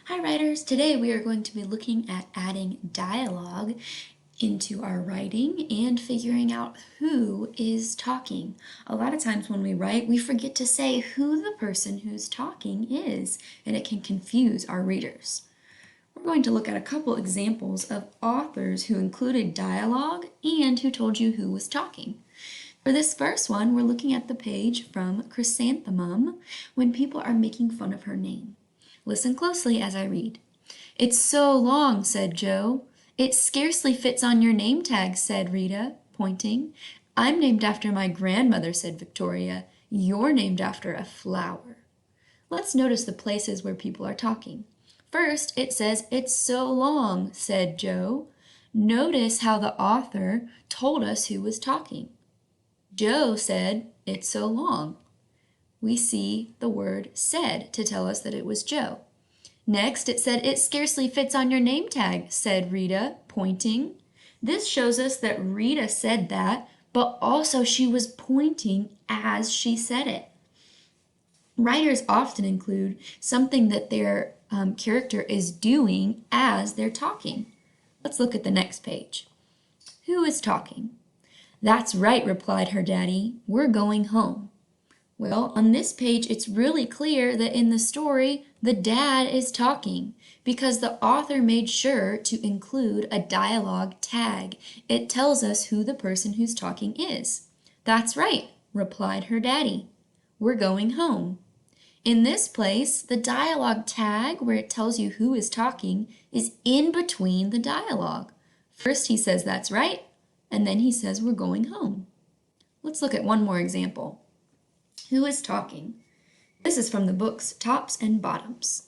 Hi writers, today we are going to be looking at adding dialogue into our writing and figuring out who is talking. A lot of times when we write, we forget to say who the person who's talking is, and it can confuse our readers. We're going to look at a couple examples of authors who included dialogue and who told you who was talking. For this first one, we're looking at the page from Chrysanthemum when people are making fun of her name. Listen closely as I read. "It's so long," said Joe. "It scarcely fits on your name tag," said Rita, pointing. "I'm named after my grandmother," said Victoria. "You're named after a flower." Let's notice the places where people are talking. First, it says, "It's so long," said Joe. Notice how the author told us who was talking. Joe said, "It's so long." We see the word "said" to tell us that it was Joe. Next, it said, "It scarcely fits on your name tag," said Rita, pointing. This shows us that Rita said that, but also she was pointing as she said it. Writers often include something that their character is doing as they're talking. Let's look at the next page. Who is talking? "That's right," replied her daddy. "We're going home." Well, on this page, it's really clear that in the story, the dad is talking because the author made sure to include a dialogue tag. It tells us who the person who's talking is. "That's right," replied her daddy. "We're going home." In this place, the dialogue tag, where it tells you who is talking, is in between the dialogue. First he says, "That's right," and then he says, "We're going home." Let's look at one more example. Who is talking? This is from the books Tops and Bottoms.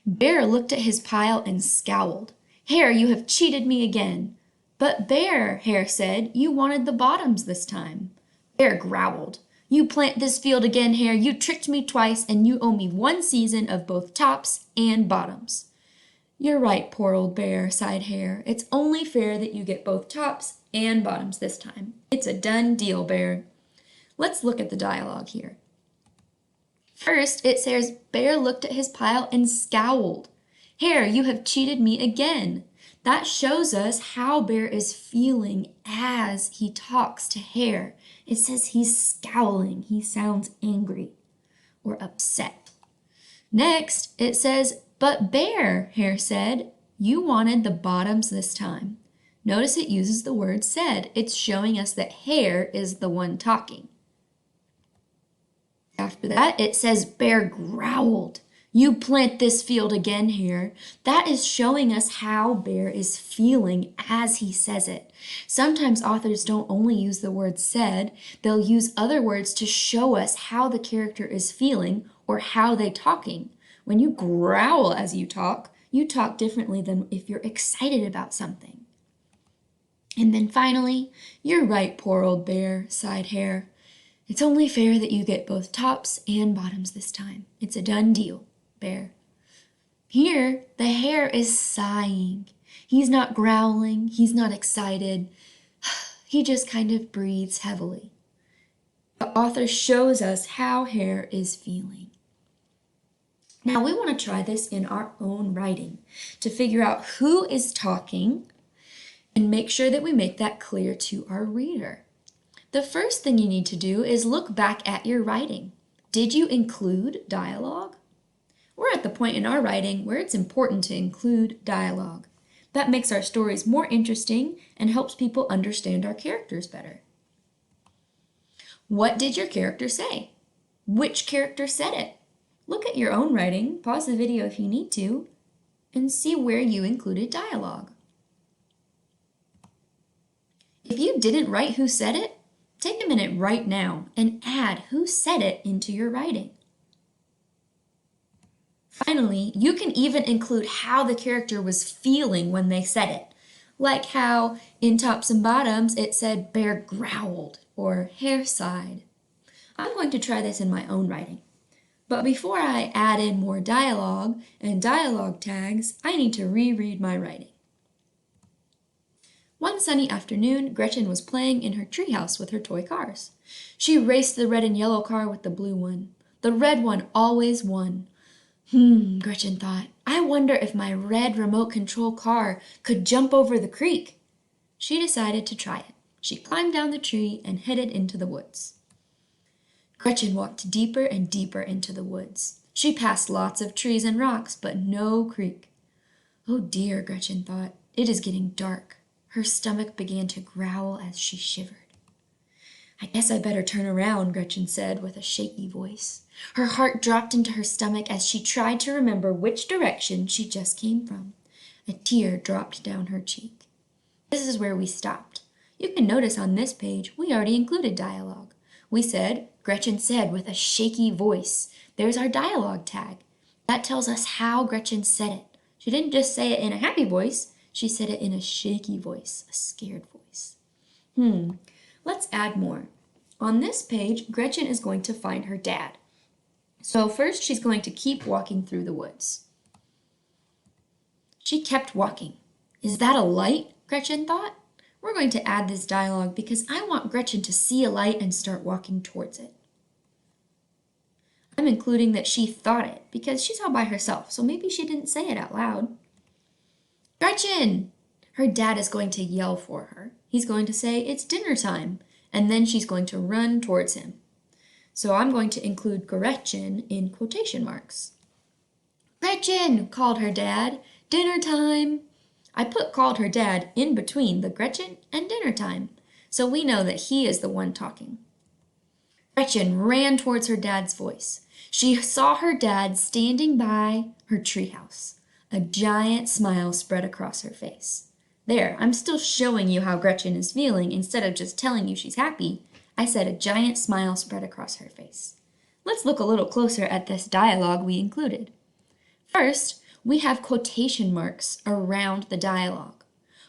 "Bear looked at his pile and scowled. 'Hare, you have cheated me again.' 'But Bear,' Hare said, 'you wanted the bottoms this time.' Bear growled. 'You plant this field again, Hare. You tricked me twice, and you owe me one season of both tops and bottoms.' 'You're right, poor old Bear,' sighed Hare. 'It's only fair that you get both tops and bottoms this time. It's a done deal, Bear.' Let's look at the dialogue here. First, it says, "Bear looked at his pile and scowled." "Hare, you have cheated me again." That shows us how Bear is feeling as he talks to Hare. It says he's scowling. He sounds angry or upset. Next, it says, "But Bear," Hare said, "you wanted the bottoms this time." Notice it uses the word "said." It's showing us that Hare is the one talking. After that, it says, "Bear growled." "You plant this field again, Hare." That is showing us how Bear is feeling as he says it. Sometimes authors don't only use the word "said," they'll use other words to show us how the character is feeling or how they're talking. When you growl as you talk differently than if you're excited about something. And then finally, "You're right, poor old Bear," sighed Hare. "It's only fair that you get both tops and bottoms this time. It's a done deal, Bear." Here, the Hare is sighing. He's not growling. He's not excited. He just kind of breathes heavily. The author shows us how Hare is feeling. Now, we want to try this in our own writing to figure out who is talking and make sure that we make that clear to our reader. The first thing you need to do is look back at your writing. Did you include dialogue? We're at the point in our writing where it's important to include dialogue. That makes our stories more interesting and helps people understand our characters better. What did your character say? Which character said it? Look at your own writing, pause the video if you need to, and see where you included dialogue. If you didn't write who said it, take a minute right now and add who said it into your writing. Finally, you can even include how the character was feeling when they said it. Like how in Tops and Bottoms it said Bear growled or Hare sighed. I'm going to try this in my own writing. But before I add in more dialogue and dialogue tags, I need to reread my writing. One sunny afternoon, Gretchen was playing in her treehouse with her toy cars. She raced the red and yellow car with the blue one. The red one always won. Gretchen thought. I wonder if my red remote control car could jump over the creek. She decided to try it. She climbed down the tree and headed into the woods. Gretchen walked deeper and deeper into the woods. She passed lots of trees and rocks, but no creek. Oh dear, Gretchen thought. It is getting dark. Her stomach began to growl as she shivered. I guess I better turn around, Gretchen said with a shaky voice. Her heart dropped into her stomach as she tried to remember which direction she just came from. A tear dropped down her cheek. This is where we stopped. You can notice on this page we already included dialogue. We said, Gretchen said with a shaky voice. There's our dialogue tag. That tells us how Gretchen said it. She didn't just say it in a happy voice, she said it in a shaky voice, a scared voice. Let's add more. On this page, Gretchen is going to find her dad. So first she's going to keep walking through the woods. She kept walking. Is that a light? Gretchen thought. We're going to add this dialogue because I want Gretchen to see a light and start walking towards it. I'm including that she thought it because she's all by herself, so maybe she didn't say it out loud. Gretchen! Her dad is going to yell for her. He's going to say, it's dinner time, and then she's going to run towards him. So I'm going to include Gretchen in quotation marks. Gretchen, called her dad, dinner time. I put called her dad in between the Gretchen and dinner time, so we know that he is the one talking. Gretchen ran towards her dad's voice. She saw her dad standing by her treehouse. A giant smile spread across her face. There, I'm still showing you how Gretchen is feeling instead of just telling you she's happy. I said a giant smile spread across her face. Let's look a little closer at this dialogue we included. First, we have quotation marks around the dialogue.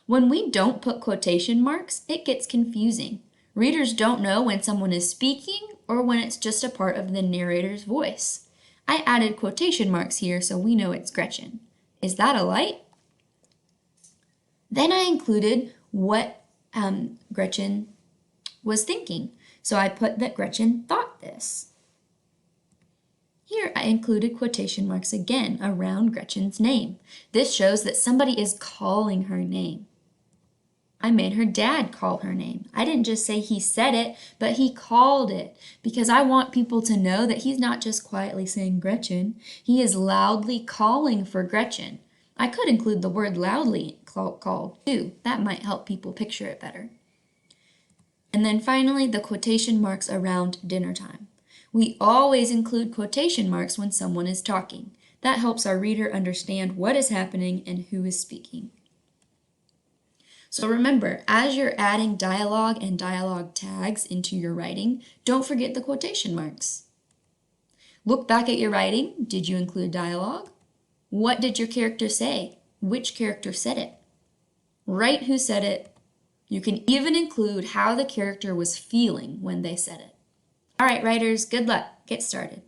When we don't put quotation marks, it gets confusing. Readers don't know when someone is speaking or when it's just a part of the narrator's voice. I added quotation marks here so we know it's Gretchen. Is that a light? Then I included what Gretchen was thinking. So I put that Gretchen thought this. Here I included quotation marks again around Gretchen's name. This shows that somebody is calling her name. I made her dad call her name. I didn't just say he said it, but he called it because I want people to know that he's not just quietly saying Gretchen. He is loudly calling for Gretchen. I could include the word loudly called too. That might help people picture it better. And then finally, the quotation marks around dinner time. We always include quotation marks when someone is talking. That helps our reader understand what is happening and who is speaking. So remember, as you're adding dialogue and dialogue tags into your writing, don't forget the quotation marks. Look back at your writing. Did you include dialogue? What did your character say? Which character said it? Write who said it. You can even include how the character was feeling when they said it. All right, writers, good luck. Get started.